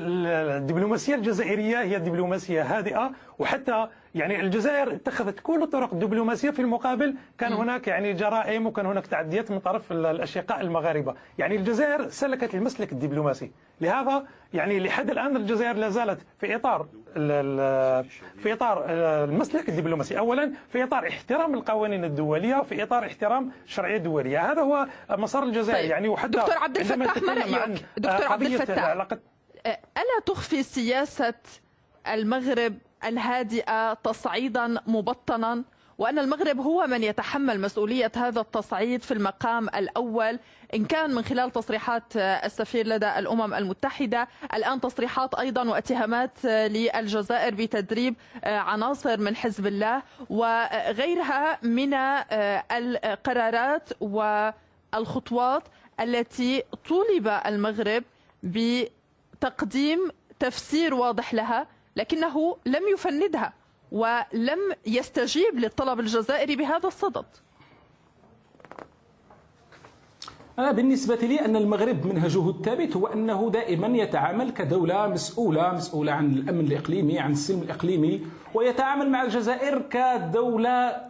الدبلوماسية الجزائرية هي دبلوماسية هادئة، وحتى يعني الجزائر اتخذت كل الطرق الدبلوماسية في المقابل. كان هناك يعني جرائم وكان هناك تعديات من طرف الأشقاء المغاربة. يعني الجزائر سلكت المسلك الدبلوماسي. لهذا يعني لحد الآن الجزائر لا زالت في إطار المسلك الدبلوماسي، أولا في إطار احترام القوانين الدولية، في إطار احترام الشرعية الدولية. هذا هو مسار الجزائر. طيب. يعني وحتى دكتور عبد الفتاح، ما رأيك دكتور عبد الفتاح؟ ألا تخفي سياسة المغرب الهادئة تصعيدا مبطنا، وأن المغرب هو من يتحمل مسؤولية هذا التصعيد في المقام الأول، إن كان من خلال تصريحات السفير لدى الأمم المتحدة، الآن تصريحات أيضا واتهامات للجزائر بتدريب عناصر من حزب الله وغيرها من القرارات والخطوات التي طولب المغرب بتقديم تفسير واضح لها، لكنه لم يفندها ولم يستجيب للطلب الجزائري بهذا الصدد؟ أنا بالنسبة لي أن المغرب منهجه الثابت هو أنه دائما يتعامل كدولة مسؤولة عن الأمن الإقليمي، عن السلم الإقليمي، ويتعامل مع الجزائر كدولة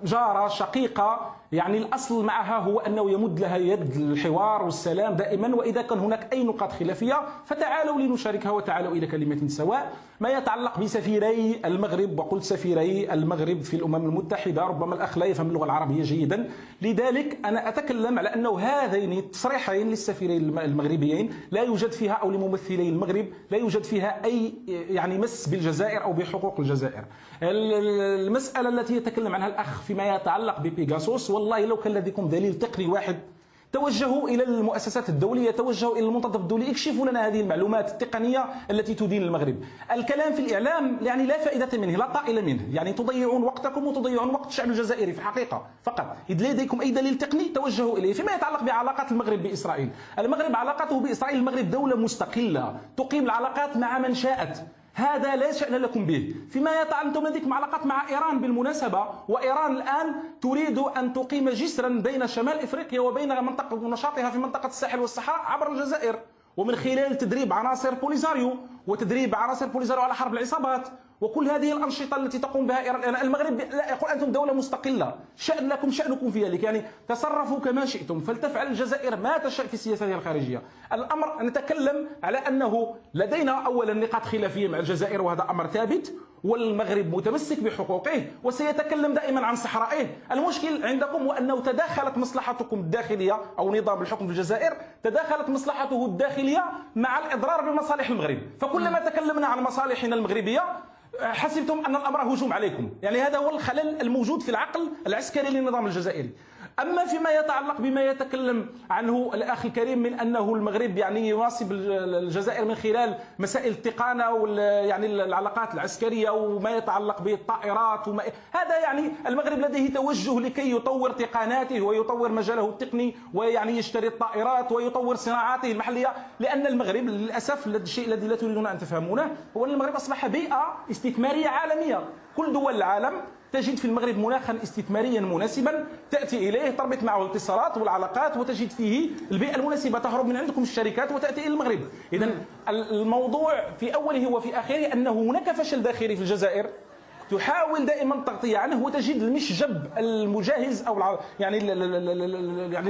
جارة شقيقة. يعني الأصل معها هو أنه يمد لها يد الحوار والسلام دائما، وإذا كان هناك أي نقاط خلافية فتعالوا لنشاركها وتعالوا إلى كلمة سواء. ما يتعلق بسفيري المغرب، وقلت سفيري المغرب في الأمم المتحدة، ربما الأخ لا يفهم اللغة العربية جيدا، لذلك أنا أتكلم على أنه هذين التصريحين للسفيرين المغربيين لا يوجد فيها، أو لممثلي المغرب لا يوجد فيها أي يعني مس بالجزائر أو بحقوق الجزائر. المسألة التي يتكلم عنها الأخ فيما يتعلق ببيغاسوس، والله لو كان لديكم دليل تقني واحد توجهوا إلى المؤسسات الدولية، توجهوا إلى المنتدى الدولي، اكشفوا لنا هذه المعلومات التقنية التي تدين المغرب. الكلام في الإعلام يعني لا فائدة منه، لا طائل منه، يعني تضيعون وقتكم وتضيعون وقت الشعب الجزائري في الحقيقة فقط. إذا لديكم أي دليل تقني توجهوا إليه. فيما يتعلق بعلاقات المغرب بإسرائيل، المغرب علاقته بإسرائيل، المغرب دولة مستقلة تقيم العلاقات مع من شاءت، هذا لا شأن لكم به. فيما يتعلق لديكم علاقات مع إيران بالمناسبة، وإيران الآن تريد أن تقيم جسرا بين شمال إفريقيا وبين منطقة نشاطها في منطقة الساحل والصحراء عبر الجزائر، ومن خلال تدريب عناصر بوليزاريو وتدريب عناصر بوليزاريو على حرب العصابات وكل هذه الأنشطة التي تقوم بها إيران. المغرب لا يقول أنتم دولة مستقلة، شأن لكم شأنكم في ذلك، يعني تصرفوا كما شئتم، فلتفعل الجزائر ما تشاء في سياستها الخارجية. الأمر نتكلم على أنه لدينا أولا نقاط خلافية مع الجزائر، وهذا أمر ثابت، والمغرب متمسك بحقوقه وسيتكلم دائما عن صحرائه. المشكل عندكم هو أنه تداخلت مصلحتكم الداخلية، أو نظام الحكم في الجزائر تداخلت مصلحته الداخلية مع الإضرار بمصالح المغرب، فكلما تكلمنا عن مصالحنا المغربية حسبتم أن الأمر هجوم عليكم. يعني هذا هو الخلل الموجود في العقل العسكري للنظام الجزائري. أما فيما يتعلق بما يتكلم عنه الأخ الكريم من أنه المغرب يعني يناصب الجزائر من خلال مسائل التقانة يعني العلاقات العسكرية وما يتعلق بالطائرات هذا يعني المغرب لديه توجه لكي يطور تقاناته ويطور مجاله التقني، ويعني يشتري الطائرات ويطور صناعاته المحلية، لأن المغرب للأسف الشيء الذي لا تريدون أن تفهمونه هو أن المغرب أصبح بيئة استثمارية عالمية. كل دول العالم تجد في المغرب مناخا استثماريا مناسبا، تأتي إليه تربط معه الاتصالات والعلاقات، وتجد فيه البيئة المناسبة، تهرب من عندكم الشركات وتأتي إلى المغرب. إذا الموضوع في أوله وفي آخره أنه هناك فشل داخلي في الجزائر تحاول دائما التغطية عنه، وتجد المشجب المجهز أو يعني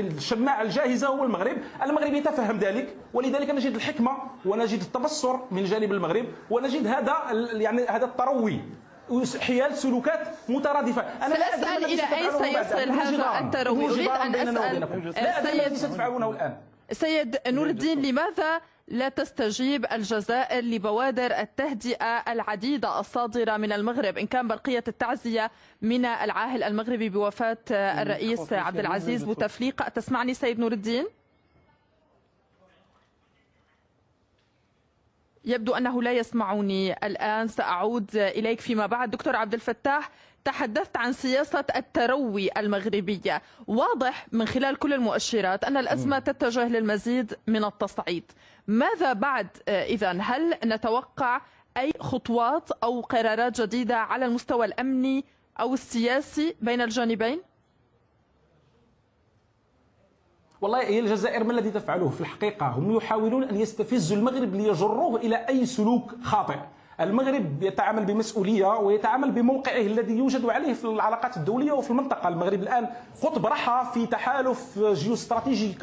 الشماعة الجاهزة هو المغرب. المغرب يتفهم ذلك، ولذلك نجد الحكمة ونجد التبصر من جانب المغرب، ونجد هذا التروي حيال سلوكات مترادفة. أنا سأسأل إلى أين سيصل هذا التروي. أريد أن أسأل سيد نور الدين، لماذا لا تستجيب الجزائر لبوادر التهدئة العديدة الصادرة من المغرب، إن كان برقية التعزية من العاهل المغربي بوفاة الرئيس عبد العزيز بوتفليقة؟ تسمعني سيد نور الدين؟ يبدو أنه لا يسمعني الآن، سأعود إليك فيما بعد. دكتور عبد الفتاح، تحدثت عن سياسة التروي المغربية، واضح من خلال كل المؤشرات أن الأزمة تتجه للمزيد من التصعيد. ماذا بعد إذن؟ هل نتوقع أي خطوات أو قرارات جديدة على المستوى الأمني أو السياسي بين الجانبين؟ والله هي الجزائر ما الذي تفعله في الحقيقة؟ هم يحاولون أن يستفزوا المغرب ليجروه إلى أي سلوك خاطئ. المغرب يتعامل بمسؤولية ويتعامل بموقعه الذي يوجد عليه في العلاقات الدولية وفي المنطقة. المغرب الآن قطب رحى في تحالف جيوستراتيجي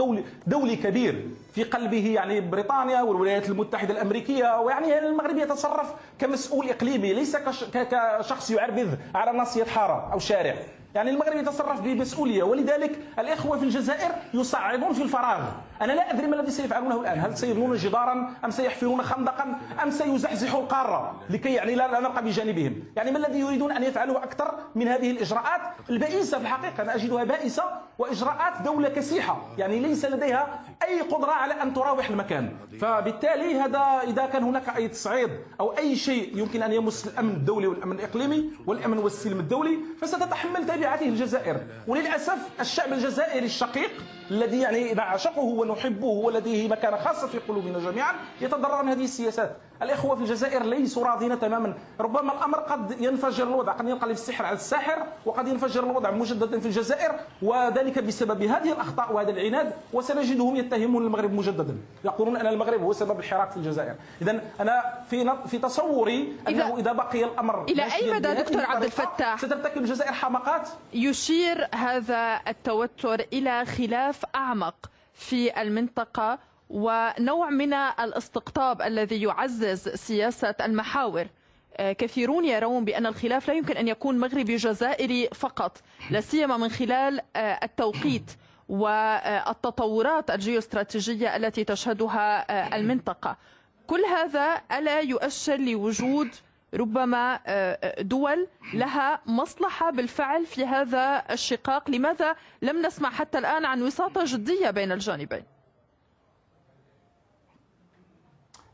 دولي كبير في قلبه يعني بريطانيا والولايات المتحدة الأمريكية، ويعني المغرب يتصرف كمسؤول إقليمي ليس كشخص يعربذ على ناصية حارة أو شارع. يعني المغرب يتصرف بمسؤولية، ولذلك الإخوة في الجزائر يصعدون في الفراغ. أنا لا أدري ما الذي سيفعلونه الآن، هل سيبنون جدارا أم سيحفرون خندقا أم سيزحزحوا القارة لكي يعني لا نبقى بجانبهم. يعني ما الذي يريدون أن يفعلوه أكثر من هذه الإجراءات البائسة؟ في الحقيقة أنا أجدها بائسة وإجراءات دولة كسيحة، يعني ليس لديها أي قدرة على أن تراوح المكان. فبالتالي هذا إذا كان هناك أي تصعيد أو أي شيء يمكن أن يمس الأمن الدولي والأمن الإقليمي والأمن والسلم الدولي فستتحمل تبعاته الجزائر. وللأسف الشعب الجزائري الشقيق الذي يعني نعشقه ونحبه والذي مكانة خاصة في قلوبنا جميعا يتضرر من هذه السياسات. الإخوة في الجزائر ليسوا راضين تماما. ربما الأمر قد ينفجر الوضع، قد ينقلب السحر على الساحر، وقد ينفجر الوضع مجددا في الجزائر، وذلك بسبب هذه الأخطاء وهذا العناد. وسنجدهم يتهمون المغرب مجددا، يقولون أن المغرب هو سبب الحراك في الجزائر. إذا أنا في تصوري أنه إذا بقي الأمر إلى أي مدى دكتور عبد الفتاح سترتكب الجزائر حماقات؟ يشير هذا التوتر إلى خلاف أعمق في المنطقة ونوع من الاستقطاب الذي يعزز سياسة المحاور. كثيرون يرون بأن الخلاف لا يمكن أن يكون مغربي جزائري فقط، لا سيما من خلال التوقيت والتطورات الجيوستراتيجية التي تشهدها المنطقة. كل هذا ألا يؤشر لوجود ربما دول لها مصلحة بالفعل في هذا الشقاق؟ لماذا لم نسمع حتى الآن عن وساطة جدية بين الجانبين؟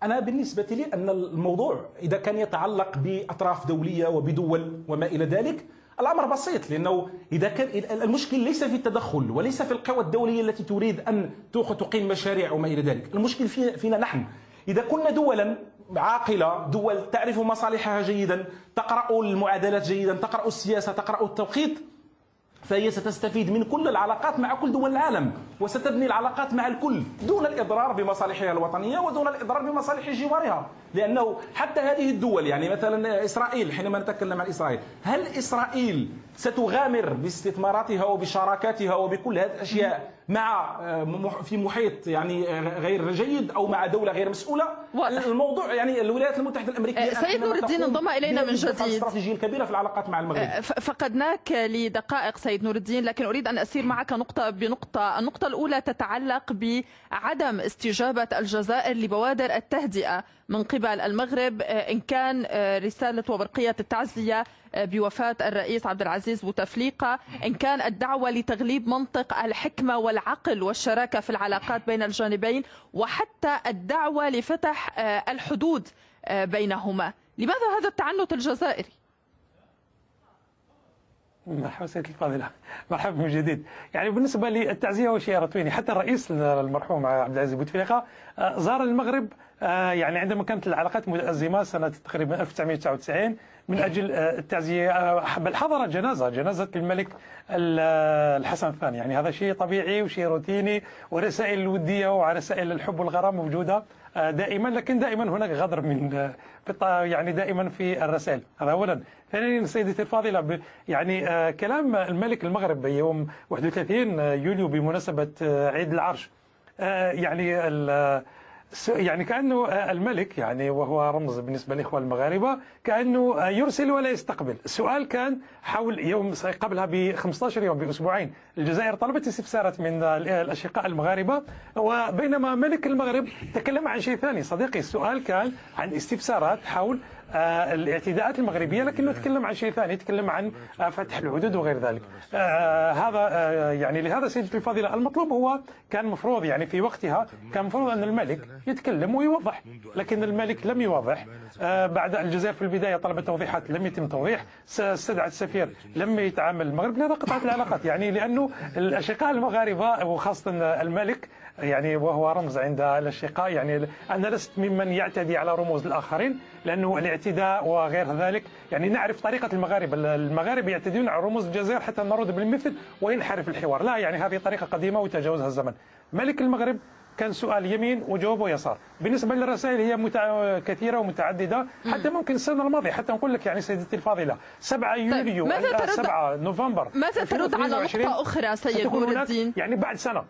أنا بالنسبة لي أن الموضوع إذا كان يتعلق بأطراف دولية وبدول وما إلى ذلك الأمر بسيط، لأنه إذا كان المشكل ليس في التدخل وليس في القوى الدولية التي تريد أن تقيم مشاريع وما إلى ذلك. المشكل فينا نحن. إذا كنا دولا عاقلة، دول تعرف مصالحها جيدا، تقرأ المعادلات جيدا، تقرأ السياسة، تقرأ التوقيت، فهي ستستفيد من كل العلاقات مع كل دول العالم وستبني العلاقات مع الكل دون الإضرار بمصالحها الوطنية ودون الإضرار بمصالح جوارها. لأنه حتى هذه الدول يعني مثلا إسرائيل، حينما نتكلم عن إسرائيل، هل إسرائيل ستغامر باستثماراتها وبشراكاتها وبكل هذه الأشياء مع في محيط يعني غير جيد أو مع دولة غير مسؤولة؟ الموضوع يعني الولايات المتحدة الأمريكية سيد نور الدين انضم إلينا من جديد. الاستراتيجية الكبيرة في العلاقات مع المغرب. فقدناك لدقائق سيد نور الدين، لكن أريد أن أسير معك نقطة بنقطة. النقطة الأولى تتعلق بعدم استجابة الجزائر لبوادر التهدئة من قبل المغرب، إن كان رسالة وبرقية التعزية بوفاة الرئيس عبد العزيز بوتفليقة، إن كان الدعوة لتغليب منطق الحكمة والعقل والشراكة في العلاقات بين الجانبين، وحتى الدعوة لفتح الحدود بينهما. لماذا هذا التعنت الجزائري؟ مرحبا سيدي الفاضلة، مرحبا من جديد. يعني بالنسبة للتعزية وشيء رتويني، حتى الرئيس المرحوم عبد العزيز بوتفليقة زار المغرب يعني عندما كانت العلاقات متأزمة سنة تقريبا 1999 من أجل التعزية، بل حضر جنازة الملك الحسن الثاني. يعني هذا شيء طبيعي وشيء روتيني، ورسائل الودية ورسائل الحب والغرام موجودة دائما، لكن دائما هناك غدر من يعني دائما في الرسائل. هذا أولا. ثانيا سيدتي الفاضلة، يعني كلام الملك المغرب يوم 31 يوليو بمناسبة عيد العرش، يعني كأنه الملك يعني وهو رمز بالنسبة للإخوة المغاربة كأنه يرسل ولا يستقبل. السؤال كان حول يوم قبلها ب 15 يوم بأسبوعين الجزائر طلبت استفسارات من الأشقاء المغاربة، وبينما ملك المغرب تكلم عن شيء ثاني. صديقي السؤال كان عن استفسارات حول الاعتداءات المغربية، لكنه تكلم عن شيء ثاني، يتكلم عن فتح الحدود وغير ذلك. هذا يعني لهذا سيدتي الفاضلة المطلوب هو كان مفروض يعني في وقتها كان مفروض أن الملك يتكلم ويوضح، لكن الملك لم يوضح. بعد الجزائر في البداية طلبت توضيحات لم يتم توضيح، استدعت السفير لم يتعامل المغرب، لهذا قطعت العلاقات. يعني لأنه الأشقاء المغاربة وخاصة الملك يعني وهو رمز عند الأشقاء. يعني أنا لست ممن يعتدي على رموز الآخرين، لأنه الاعتداء وغير ذلك يعني نعرف طريقة المغاربة يعتدون على رموز الجزائر حتى نرد بالمثل وينحرف الحوار. لا، يعني هذه طريقة قديمة وتجاوزها الزمن. ملك المغرب كان سؤال يمين وجواب ويسار. بالنسبة للرسائل هي كثيرة ومتعددة، حتى ممكن السنة الماضية، حتى نقول لك يعني سيدتي الفاضلة 7 يوليو 7 نوفمبر ماذا ترد على نقطة أخرى سيد نور الدين؟ يعني بعد سنة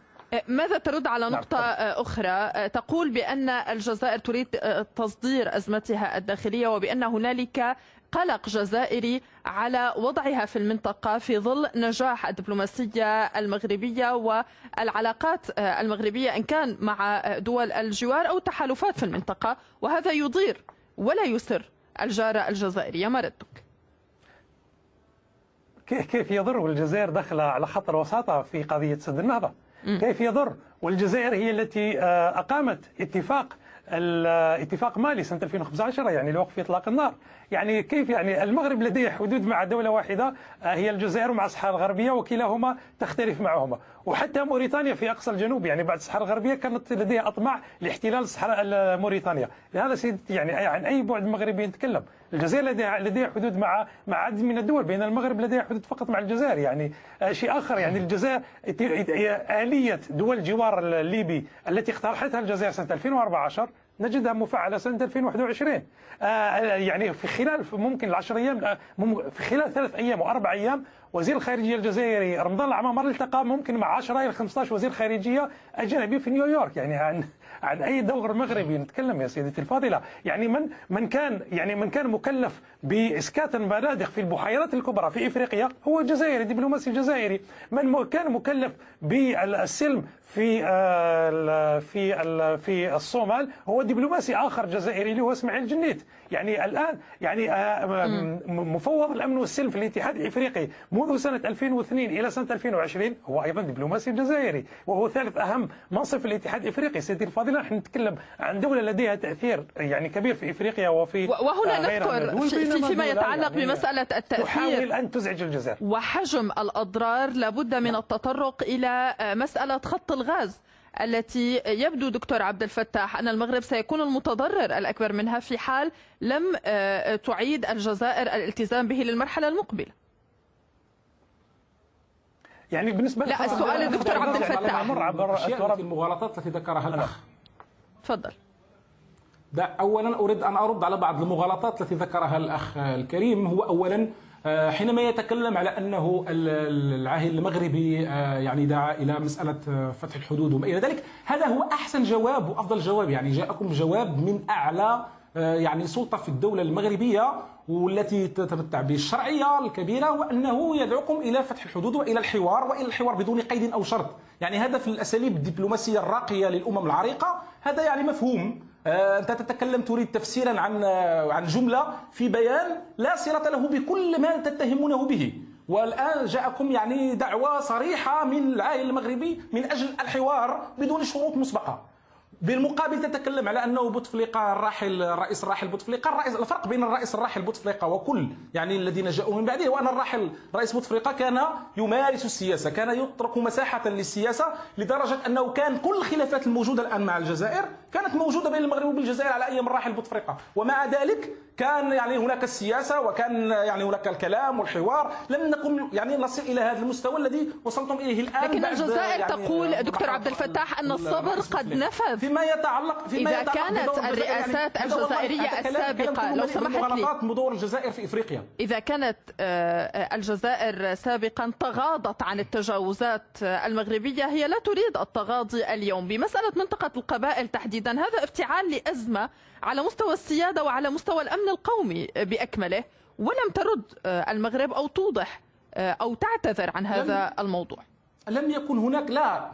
ماذا ترد على نقطة أخرى تقول بأن الجزائر تريد تصدير أزمتها الداخلية وبأن هنالك قلق جزائري على وضعها في المنطقة في ظل نجاح الدبلوماسية المغربية والعلاقات المغربية إن كان مع دول الجوار أو التحالفات في المنطقة، وهذا يضير ولا يسر الجارة الجزائرية؟ ما ردك؟ كيف يضر والجزائر داخلة على خط الوساطة في قضية سد النهضة؟ كيف يضر والجزائر هي التي أقامت اتفاق مالي سنة 2015 يعني لوقف إطلاق النار. يعني كيف يعني المغرب لديه حدود مع دولة واحدة هي الجزائر مع الصحراء الغربية، وكلاهما تختلف معهما، وحتى موريتانيا في أقصى الجنوب يعني بعد الصحراء الغربية كانت لديها أطماع لاحتلال الصحراء موريتانيا. لهذا سيدتي يعني عن أي بعد مغربي نتكلم؟ الجزائر لديها حدود مع عدد من الدول، بين المغرب لديها حدود فقط مع الجزائر. يعني شيء آخر، يعني الجزائر آلية دول الجوار الليبي التي اقترحتها الجزائر سنة 2014 نجدها مفعلة سنة 2021. يعني في خلال ممكن 10 أيام، في خلال 3 أيام و4 أيام وزير الخارجية الجزائري رمضان العمامرة التقى ممكن مع 10 إلى 15 وزير خارجية أجنبي في نيويورك. يعني عن أي دور مغربي نتكلم يا سيدتي الفاضلة؟ يعني من كان مكلف بإسكات المنادق في البحيرات الكبرى في إفريقيا هو جزائري، دبلوماسي جزائري. من كان مكلف بالسلم في الصومال هو دبلوماسي آخر جزائري اللي هو اسماعيل جنيت. يعني الآن يعني مفوض الأمن والسلم في الاتحاد الإفريقي منذ سنة 2002 إلى سنة 2020 هو أيضا دبلوماسي جزائري، وهو ثالث أهم منصب في الاتحاد الإفريقي. سيدي الفاضلة نحن نتكلم عن دولة لديها تأثير يعني كبير في إفريقيا وهنا نذكر فيما يتعلق يعني بمسألة التأثير تحاول أن تزعج الجزائر وحجم الأضرار. لابد من التطرق إلى مسألة خط الغاز التي يبدو دكتور عبد الفتاح أن المغرب سيكون المتضرر الأكبر منها في حال لم تعيد الجزائر الالتزام به للمرحلة المقبلة. يعني بالنسبة لا، السؤال الدكتور عبد الفتاح في المغالطات التي ذكرها الأخ. تفضل. أولا أريد أن أرد على بعض المغالطات التي ذكرها الأخ الكريم. هو أولا حينما يتكلم على أنه العاهل المغربي يعني دعا إلى مسألة فتح الحدود وما إلى ذلك، هذا هو أحسن جواب وأفضل جواب. يعني جاءكم جواب من أعلى يعني سلطة في الدولة المغربية والتي تتمتع بالشرعية الكبيرة، وأنه يدعوكم إلى فتح الحدود وإلى الحوار بدون قيد أو شرط. يعني هذا في الأساليب الدبلوماسية الراقية للأمم العريقة هذا يعني مفهوم. أنت تتكلم تريد تفسيرا عن جملة في بيان لا صلة له بكل ما تتهمونه به، والآن جاءكم يعني دعوة صريحة من العاهل المغربي من أجل الحوار بدون شروط مسبقة. بالمقابل تتكلم على انه بوتفليقه الرئيس الراحل بوتفليقه. الفرق بين الرئيس الراحل بوتفليقه وكل يعني الذين جاءوا من بعده هو ان الرئيس بوتفليقه كان يمارس السياسه، كان يترك مساحه للسياسه، لدرجه انه كان كل الخلافات الموجوده الان مع الجزائر كانت موجوده بين المغرب وبالجزائر على ايام الراحل بوتفليقه، ومع ذلك كان يعني هناك السياسه وكان يعني هناك الكلام والحوار. لم نكن يعني نصل الى هذا المستوى الذي وصلتم اليه الان. لكن الجزائر يعني تقول دكتور عبد الفتاح ان الصبر قد نفذ. فيما يتعلق إذا كانت الرئاسات الجزائرية السابقة، لو سمحت لي، مدور الجزائر في إفريقيا، إذا كانت الجزائر سابقا تغاضت عن التجاوزات المغربية، هي لا تريد التغاضي اليوم بمسألة منطقة القبائل تحديدا. هذا افتعال لأزمة على مستوى السيادة وعلى مستوى الأمن القومي بأكمله، ولم ترد المغرب أو توضح أو تعتذر عن هذا الموضوع. لم يكن هناك، لا،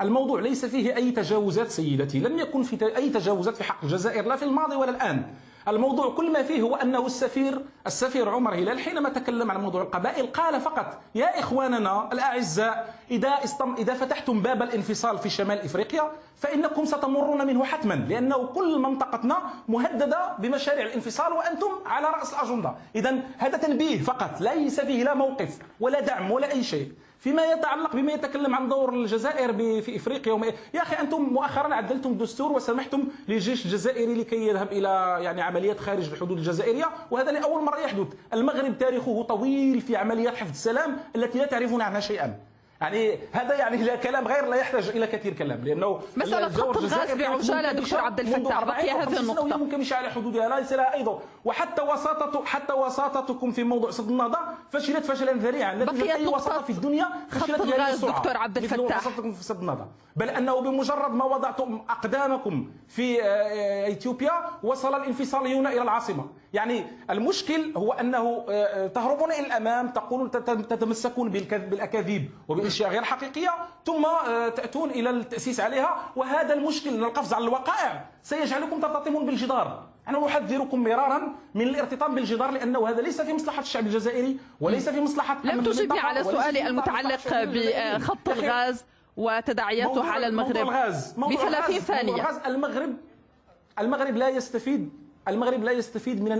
الموضوع ليس فيه أي تجاوزات سيدتي، لم يكن في أي تجاوزات في حق الجزائر لا في الماضي ولا الآن. الموضوع كل ما فيه هو أنه السفير عمر هلال حينما تكلم عن موضوع القبائل قال فقط: يا إخواننا الأعزاء، إذا فتحتم باب الانفصال في شمال إفريقيا فإنكم ستمرون منه حتما، لأنه كل منطقتنا مهددة بمشاريع الانفصال وأنتم على رأس الأجندة. إذا هذا تنبيه فقط، ليس فيه لا موقف ولا دعم ولا أي شيء. فيما يتعلق بما يتكلم عن دور الجزائر في افريقيا يا اخي انتم مؤخرا عدلتم الدستور وسمحتم للجيش الجزائري لكي يذهب الى يعني عمليات خارج الحدود الجزائريه، وهذا لاول مره يحدث. المغرب تاريخه طويل في عمليات حفظ السلام التي لا تعرفون عنها شيئا. يعني هذا يعني كلام غير لا يحتاج الى كثير كلام، لانه مساله خط الغاز بعجاله دكتور عبد الفتاح بقي هذه النقطه منكمشه على حدودها ليس لها ايضا، وحتى وساطتكم في موضوع سد النهضه فشلت فشلا ذريعا، لا توجد اي وساطه في الدنيا فشلت بهذه السرعه دكتور عبد الفتاح مثل وساطتكم في سد النهضه، بل انه بمجرد ما وضعتم اقدامكم في اثيوبيا وصل الانفصاليون الى العاصمه. يعني المشكل هو انه تهربون الى الامام، تقولون تتمسكون بالاكاذيب وبالاشياء غير حقيقيه، ثم تاتون الى التاسيس عليها، وهذا المشكل ان القفز على الوقائع سيجعلكم ترتطمون بالجدار. انا احذركم مرارا من الارتطام بالجدار، لانه هذا ليس في مصلحه الشعب الجزائري وليس في مصلحه لم تجبني على سؤالي المتعلق بخط الغاز وتداعياته على المغرب ب 30 ثانيه. المغرب لا يستفيد من